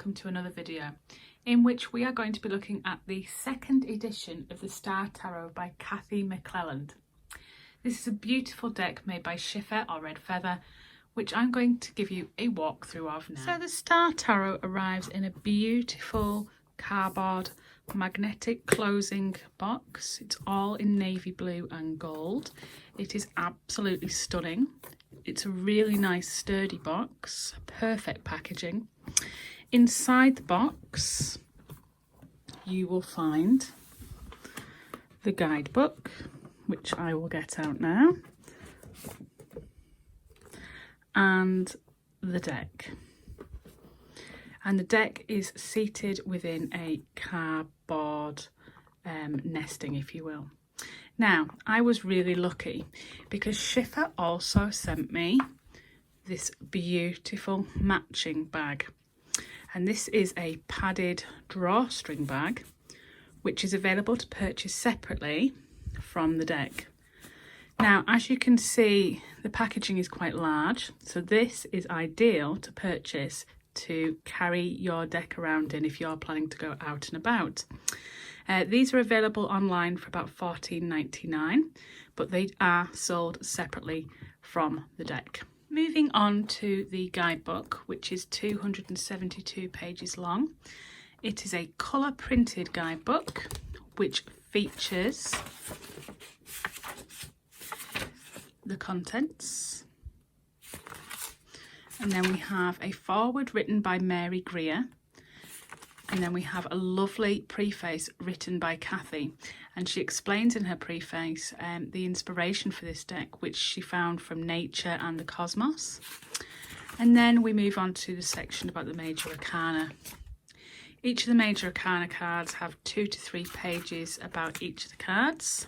welcome to another video in which we are going to be looking at the second edition of the Star Tarot by Cathy McClelland. This is a beautiful deck made by Schiffer or Red Feather, which I'm going to give you a walkthrough of now. So the Star Tarot arrives in a beautiful cardboard magnetic closing box. It's all in navy blue and gold. It is absolutely stunning. It's a really nice sturdy box, perfect packaging. Inside the box you will find the guidebook, which I will get out now, and the deck. And the deck is seated within a cardboard nesting, if you will. Now, I was really lucky because Schiffer also sent me this beautiful matching bag. And this is a padded drawstring bag, which is available to purchase separately from the deck. Now, as you can see, the packaging is quite large, so this is ideal to purchase to carry your deck around in if you're planning to go out and about. These are available online for about $14.99, but they are sold separately from the deck. Moving on to the guidebook, which is 272 pages long. It is a colour printed guidebook which features the contents. And then we have a foreword written by Mary Greer. And then we have a lovely preface written by Cathy. And she explains in her preface the inspiration for this deck, which she found from nature and the cosmos. And then we move on to the section about the major arcana. Each of the major arcana cards have 2 to 3 pages about each of the cards.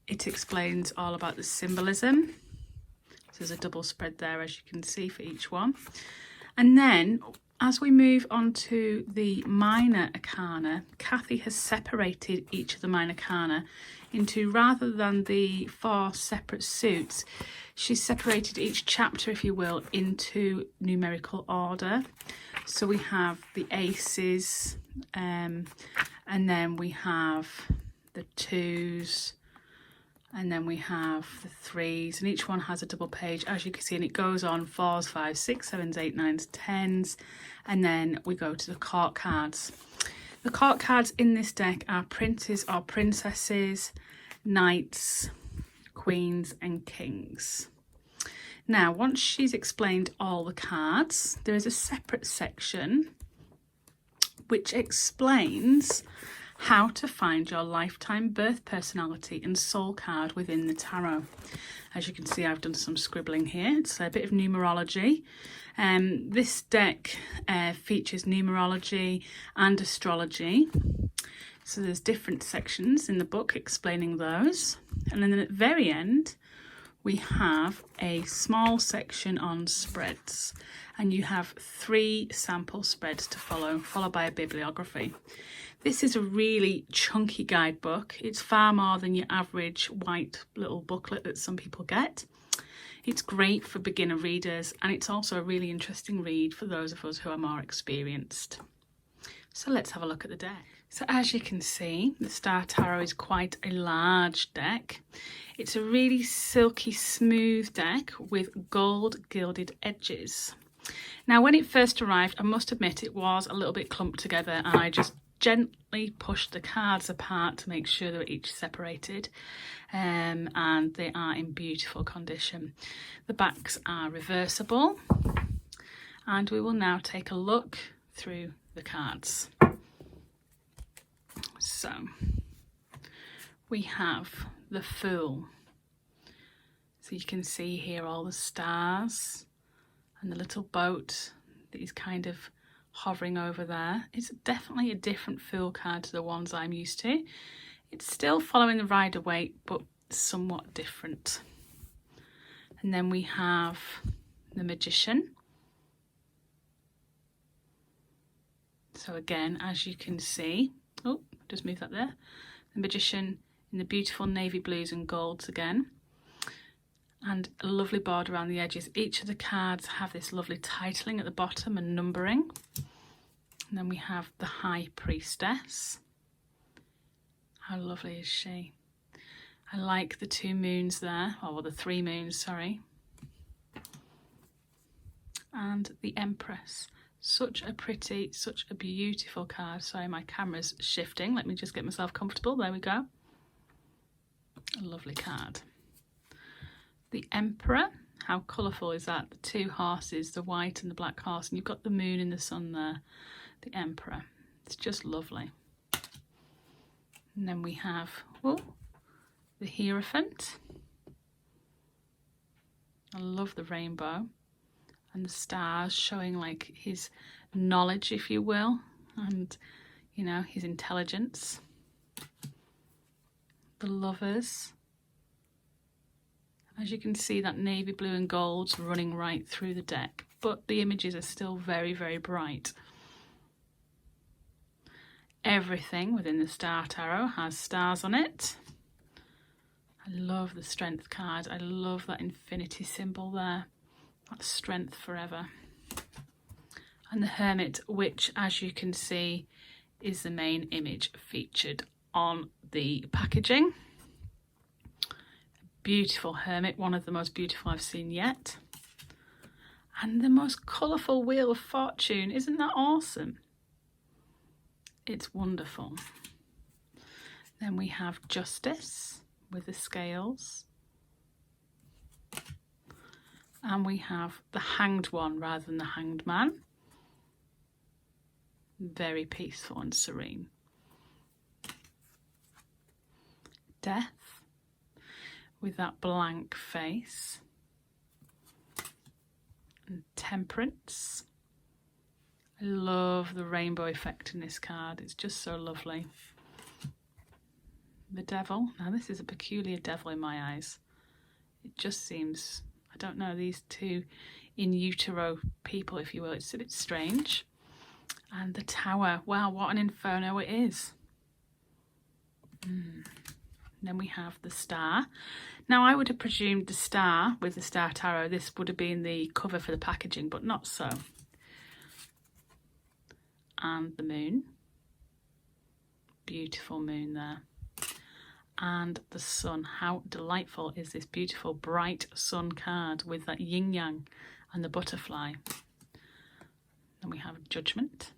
It explains all about the symbolism. So there's a double spread there, as you can see, for each one. And then as we move on to the minor arcana, Cathy has separated each of the minor arcana into, rather than the 4 separate suits, she's separated each chapter, if you will, into numerical order. So we have the aces, and then we have the 2s, and then we have the 3s, and each one has a double page, as you can see, and it goes on 4s, 5s, 6s, 7s, 8s, 9s, 10s, and then we go to the court cards. The court cards in this deck are princes or princesses, knights, queens, and kings. Now, once she's explained all the cards, there is a separate section which explains how to find your lifetime birth personality and soul card within the tarot. As you can see, I've done some scribbling here. It's a bit of numerology. This deck features numerology and astrology. So there's different sections in the book explaining those. And then at the very end, we have a small section on spreads. And you have 3 sample spreads to follow, followed by a bibliography. This is a really chunky guidebook. It's far more than your average white little booklet that some people get. It's great for beginner readers, and it's also a really interesting read for those of us who are more experienced. So let's have a look at the deck. So as you can see, the Star Tarot is quite a large deck. It's a really silky, smooth deck with gold gilded edges. Now, when it first arrived, I must admit it was a little bit clumped together, and I just gently pushed the cards apart to make sure they're each separated, and they are in beautiful condition. The backs are reversible, and we will now take a look through the cards. So we have the Fool. So you can see here all the stars and the little boat that is kind of hovering over there. It's definitely a different Fool card to the ones I'm used to. It's still following the Rider-Waite, but somewhat different. And then we have the Magician. So again, as you can see, oh, just move that there. The Magician in the beautiful navy blues and golds again. And a lovely border around the edges. Each of the cards have this lovely titling at the bottom and numbering. And then we have the High Priestess. How lovely is she? I like the 2 moons there, or the 3 moons, sorry. And the Empress. Such a pretty, such a beautiful card. Sorry, my camera's shifting. Let me just get myself comfortable. There we go. A lovely card. The Emperor. How colourful is that? The 2 horses, the white and the black horse. And you've got the moon and the sun there. The Emperor. It's just lovely. And then we have, oh, the Hierophant. I love the rainbow. And the stars showing like his knowledge, if you will, and, you know, his intelligence. The Lovers. As you can see, that navy blue and gold's running right through the deck, but the images are still very, very bright. Everything within the Star Tarot has stars on it. I love the Strength card. I love that infinity symbol there. That's strength forever. And the Hermit, which, as you can see, is the main image featured on the packaging. Beautiful Hermit, one of the most beautiful I've seen yet. And the most colourful Wheel of Fortune. Isn't that awesome? It's wonderful. Then we have Justice with the scales. And we have the Hanged One rather than the Hanged Man. Very peaceful and serene. Death with that blank face. And Temperance. I love the rainbow effect in this card. It's just so lovely. The Devil. Now this is a peculiar devil in my eyes. It just seems, I don't know, these 2 in utero people, if you will. It's a bit strange. And the Tower. Wow, what an inferno it is. Then we have the Star. Now, I would have presumed the Star with the Star Tarot, this would have been the cover for the packaging, but not so. And the Moon. Beautiful moon there. And the Sun. How delightful is this beautiful bright sun card with that yin yang and the butterfly. Then we have Judgment.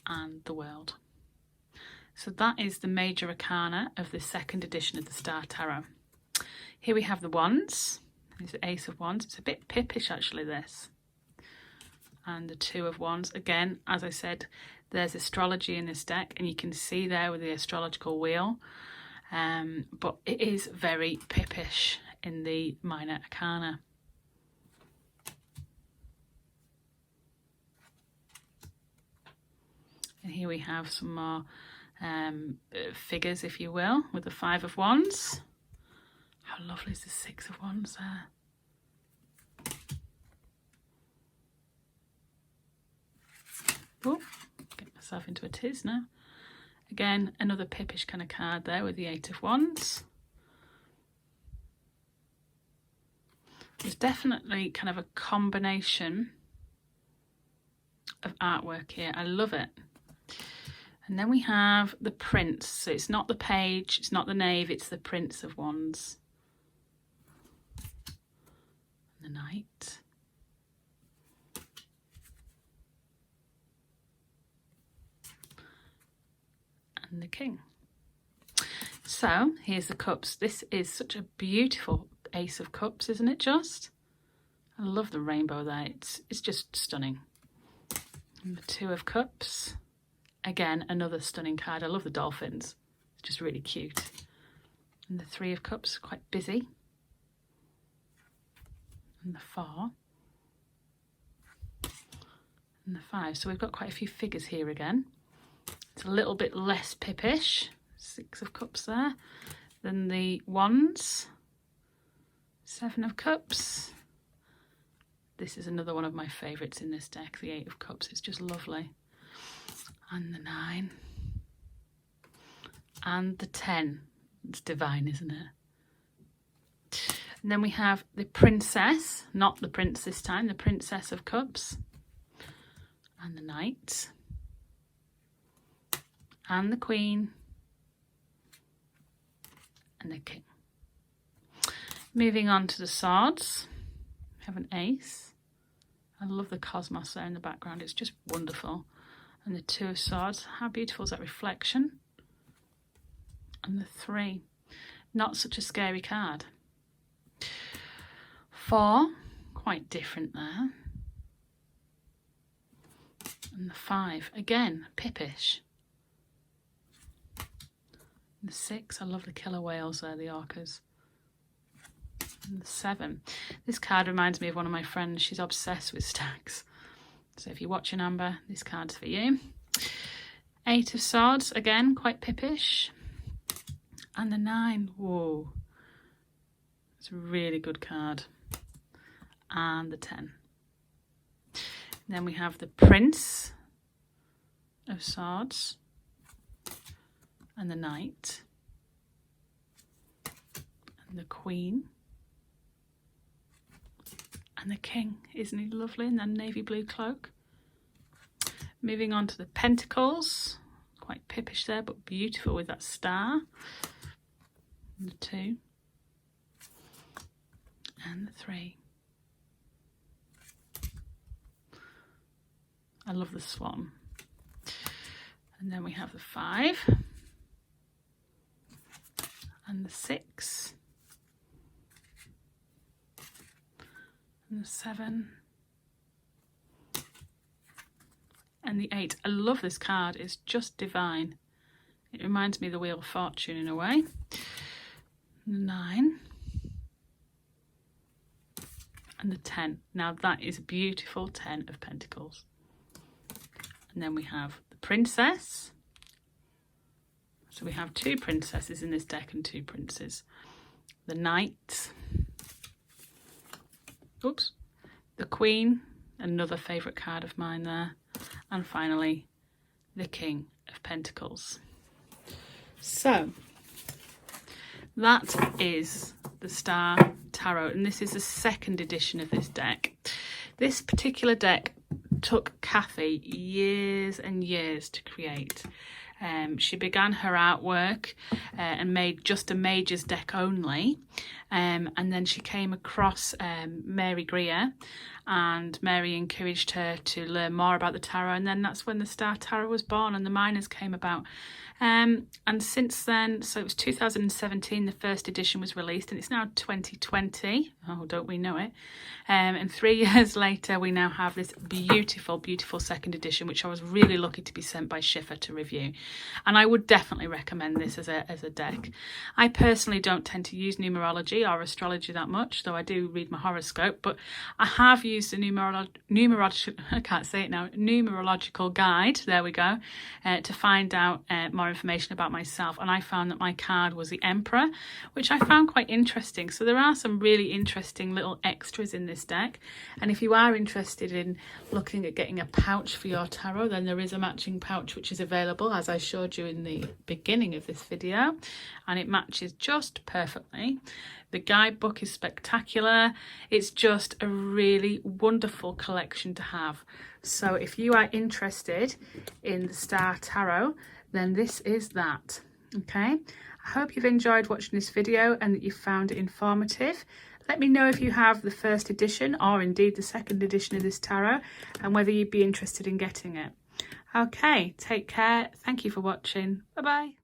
And the World. So that is the major arcana of the 2nd edition of the Star Tarot. Here we have the Wands. There's the Ace of Wands. It's a bit pippish actually, this. And the 2 of Wands. Again, as I said, there's astrology in this deck, and you can see there with the astrological wheel. But it is very pippish in the minor arcana. And here we have some more figures, if you will, with the 5 of Wands. How lovely is the 6 of Wands there? Oh, get myself into a tiz now. Again, another pippish kind of card there with the 8 of Wands. There's definitely kind of a combination of artwork here. I love it. And then we have the Prince. So it's not the Page, it's not the Knave, it's the Prince of Wands. The Knight. And the King. So here's the Cups. This is such a beautiful Ace of Cups, isn't it just? I love the rainbow there. It's just stunning. And the 2 of Cups. Again, another stunning card. I love the dolphins. It's just really cute. And the 3 of Cups, quite busy. And the 4. And the 5. So we've got quite a few figures here again. It's a little bit less pippish. 6 of Cups there. Then the Wands. 7 of Cups. This is another one of my favourites in this deck, the 8 of Cups. It's just lovely. And the 9. And the 10. It's divine, isn't it? And then we have the Princess, not the Prince this time, the Princess of Cups, and the Knight, and the Queen, and the King. Moving on to the swords, we have an Ace. I love the cosmos there in the background, it's just wonderful. And the Two of Swords, how beautiful is that reflection? And the 3, not such a scary card. 4, quite different there. And the 5, again, pippish. And the 6, I love the killer whales there, the orcas. And the 7, this card reminds me of one of my friends, she's obsessed with stacks. So if you're watching, Amber, this card's for you. 8 of Swords, again, quite pippish. And the 9, whoa, it's a really good card. And the 10. Then we have the Prince of Swords and the Knight and the Queen and the King. Isn't he lovely in that navy blue cloak? Moving on to the Pentacles, quite pippish there but beautiful with that star. And the 2 and the 3. I love the swan. And then we have the 5 and the 6 and the 7 and the 8. I love this card, it's just divine. It reminds me of the Wheel of Fortune in a way. And the 9 and the 10. Now that is a beautiful 10 of Pentacles. And then we have the Princess. So we have 2 princesses in this deck and 2 princes. The Knight. Oops. The Queen, another favourite card of mine there. And finally, the King of Pentacles. So, that is the Star Tarot, and this is the 2nd edition of this deck. This particular deck took Kathy years and years to create. She began her artwork and made just a Majors deck only, and then she came across Mary Greer, and Mary encouraged her to learn more about the tarot, and then that's when the Star Tarot was born and the Minors came about. And since then, so it was 2017 the 1st edition was released, and it's now 2020. Oh, don't we know it? And 3 years later, we now have this beautiful, beautiful 2nd edition, which I was really lucky to be sent by Schiffer to review. And I would definitely recommend this as a deck. I personally don't tend to use numerology or astrology that much, though I do read my horoscope, but I have used a numerological guide, there we go, to find out more information about myself, and I found that my card was the Emperor, which I found quite interesting. So there are some really interesting little extras in this deck, and if you are interested in looking at getting a pouch for your tarot, then there is a matching pouch which is available, as I showed you in the beginning of this video, and it matches just perfectly. The guidebook is spectacular. It's just a really wonderful collection to have. So if you are interested in the Star Tarot, then this is that. Okay, I hope you've enjoyed watching this video and that you found it informative. Let me know if you have the 1st edition or indeed the 2nd edition of this tarot, and whether you'd be interested in getting it. Okay, take care. Thank you for watching. Bye bye.